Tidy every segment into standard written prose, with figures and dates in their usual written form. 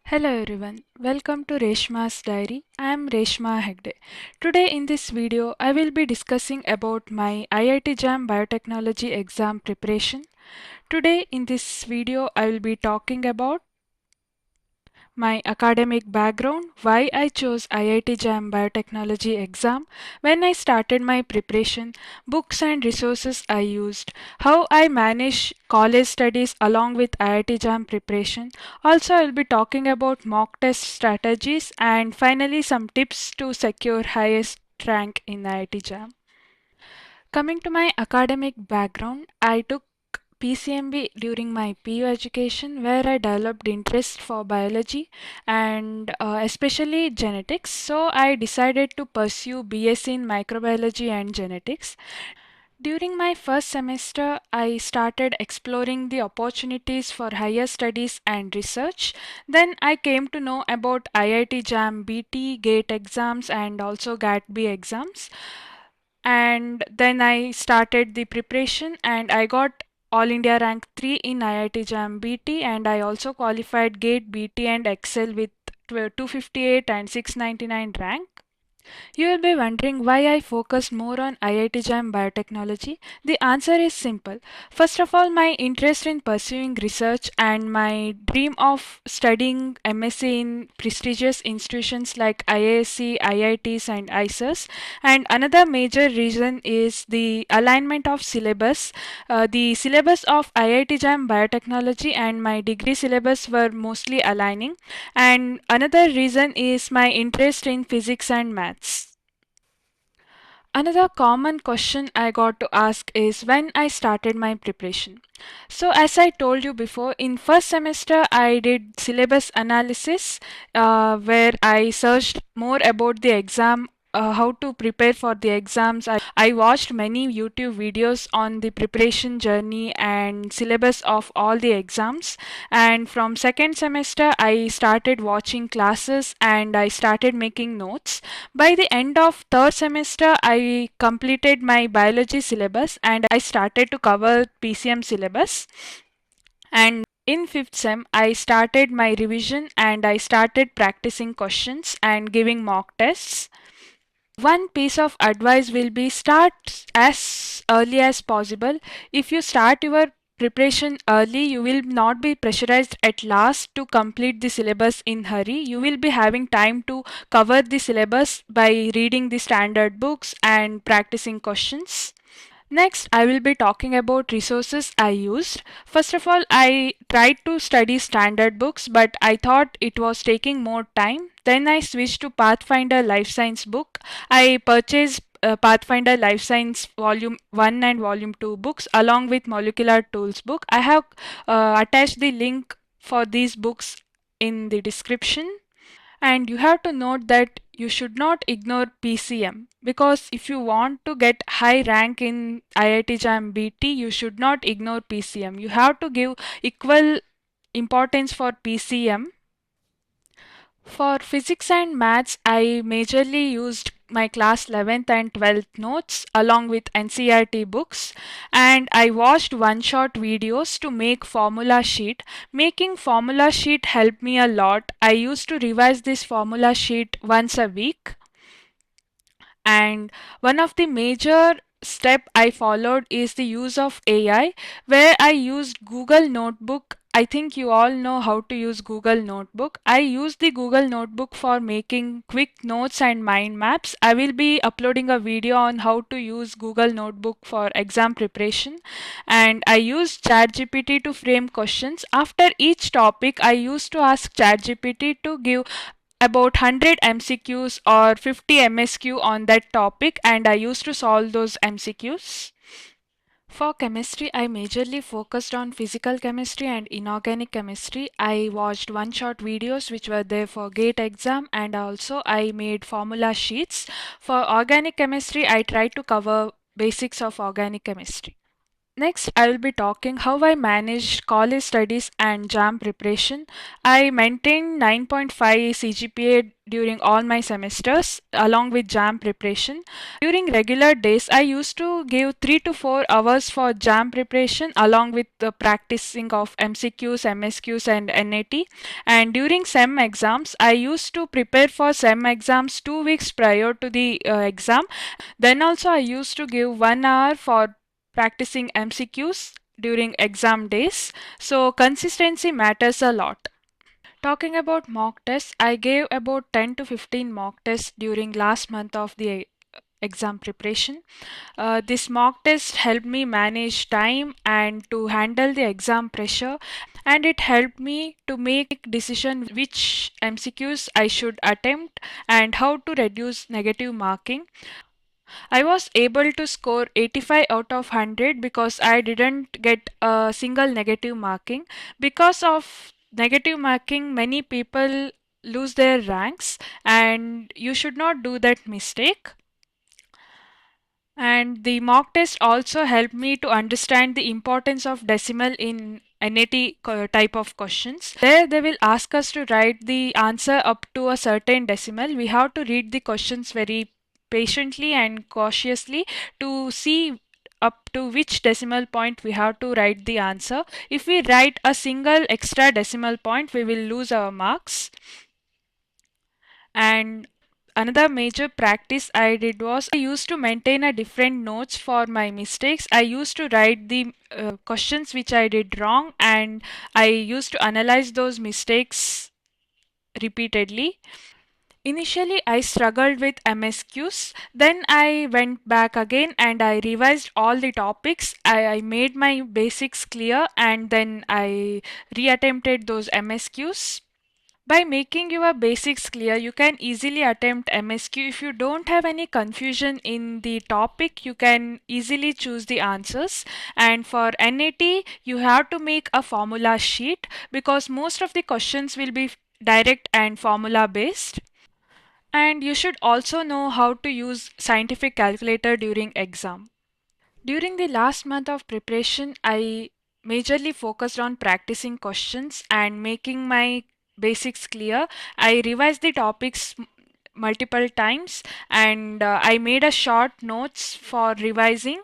Hello everyone, welcome to Reshma's Diary. I am Reshma Hegde. Today in this video, I will be discussing about my IIT JAM Biotechnology exam preparation. Today in this video, I will be talking about my academic background, why I chose IIT JAM Biotechnology exam, when I started my preparation, books and resources I used, how I manage college studies along with IIT JAM preparation. Also, I will be talking about mock test strategies and finally some tips to secure highest rank in IIT JAM. Coming to my academic background, I took PCMB during my PU education where I developed interest for biology and especially genetics. So I decided to pursue BSc in microbiology and genetics. During my first semester, I started exploring the opportunities for higher studies and research. Then I came to know about IIT JAM BT, GATE exams, and also GAT-B exams. And then I started the preparation and I got All India rank 3 in IIT JAM BT, and I also qualified GATE BT and Excel with 258 and 699 rank. You will be wondering why I focused more on IIT JAM Biotechnology. The answer is simple. First of all, my interest in pursuing research and my dream of studying MSc in prestigious institutions like IISc, IITs, and ISERs. And another major reason is the alignment of syllabus. The syllabus of IIT JAM Biotechnology and my degree syllabus were mostly aligning. And another reason is my interest in physics and maths. Another common question I got to ask is when I started my preparation. So as I told you before, in first semester I did syllabus analysis where I searched more about the exam, how to prepare for the exams. I watched many YouTube videos on the preparation journey and syllabus of all the exams. And from second semester, I started watching classes and I started making notes. By the end of third semester, I completed my biology syllabus and I started to cover PCM syllabus. And in fifth sem, I started my revision and I started practicing questions and giving mock tests. One piece of advice will be start as early as possible. If you start your preparation early, you will not be pressurized at last to complete the syllabus in hurry. You will be having time to cover the syllabus by reading the standard books and practicing questions. Next, I will be talking about resources I used. First of all, I tried to study standard books, but I thought it was taking more time. Then I switched to Pathfinder Life Science book. I purchased Pathfinder Life Science Volume 1 and Volume 2 books along with Molecular Tools book. I have attached the link for these books in the description. And you have to note that you should not ignore PCM because if you want to get high rank in IIT JAM BT, you should not ignore PCM. You have to give equal importance for PCM. For physics and maths, I majorly used my class 11th and 12th notes along with NCERT books, and I watched one-shot videos to make formula sheet. Making formula sheet helped me a lot. I used to revise this formula sheet once a week, and one of the major step I followed is the use of AI where I used Google Notebook. I think you all know how to use Google Notebook. I use the Google Notebook for making quick notes and mind maps. I will be uploading a video on how to use Google Notebook for exam preparation. And I use ChatGPT to frame questions. After each topic, I used to ask ChatGPT to give about 100 MCQs or 50 MSQ on that topic, and I used to solve those MCQs. For chemistry, I majorly focused on physical chemistry and inorganic chemistry. I watched one-shot videos which were there for GATE exam, and also I made formula sheets. For organic chemistry, I tried to cover basics of organic chemistry. Next, I will be talking how I managed college studies and JAM preparation. I maintained 9.5 CGPA during all my semesters along with JAM preparation. During regular days, I used to give 3 to 4 hours for JAM preparation along with the practicing of MCQs, MSQs and NAT. And during SEM exams, I used to prepare for SEM exams 2 weeks prior to the exam. Then also I used to give 1 hour for practicing MCQs during exam days. So consistency matters a lot. Talking about mock tests, I gave about 10 to 15 mock tests during last month of the exam preparation. This mock test helped me manage time and to handle the exam pressure, and it helped me to make decision which MCQs I should attempt and how to reduce negative marking. I was able to score 85 out of 100 because I didn't get a single negative marking. Because of negative marking, many people lose their ranks, and you should not do that mistake. And the mock test also helped me to understand the importance of decimal in NAT type of questions. There they will ask us to write the answer up to a certain decimal. We have to read the questions very patiently and cautiously to see up to which decimal point we have to write the answer. If we write a single extra decimal point, we will lose our marks. And another major practice I did was I used to maintain a different notes for my mistakes. I used to write the questions which I did wrong, and I used to analyze those mistakes repeatedly. Initially, I struggled with MSQs. Then I went back again and I revised all the topics. I made my basics clear and then I reattempted those MSQs. By making your basics clear, you can easily attempt MSQ. If you don't have any confusion in the topic, you can easily choose the answers. And for NAT, you have to make a formula sheet because most of the questions will be direct and formula based. And you should also know how to use scientific calculator during exam. During the last month of preparation, I majorly focused on practicing questions and making my basics clear. I revised the topics multiple times and I made a short notes for revising.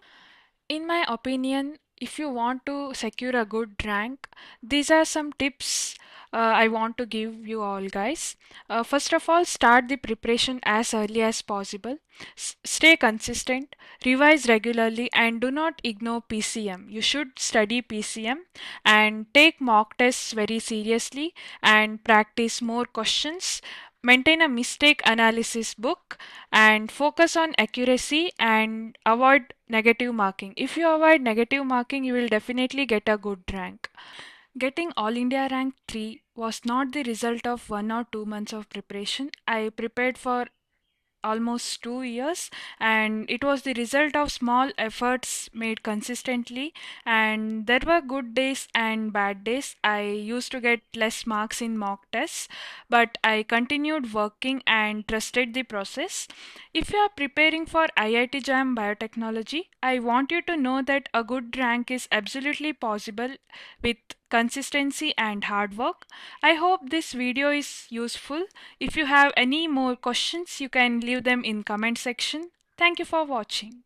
In my opinion, if you want to secure a good rank, these are some tips I want to give you all guys. First of all, start the preparation as early as possible. Stay consistent, revise regularly, and do not ignore PCM. You should study PCM and take mock tests very seriously and practice more questions. Maintain a mistake analysis book and focus on accuracy and avoid negative marking. If you avoid negative marking, you will definitely get a good rank. Getting All India Rank 3 was not the result of 1 or 2 months of preparation. I prepared for almost 2 years, and it was the result of small efforts made consistently. And there were good days and bad days. I used to get less marks in mock tests, but I continued working and trusted the process. If you are preparing for IIT JAM Biotechnology, I want you to know that a good rank is absolutely possible with consistency and hard work. I hope this video is useful. If you have any more questions, you can leave them in comment section. Thank you for watching.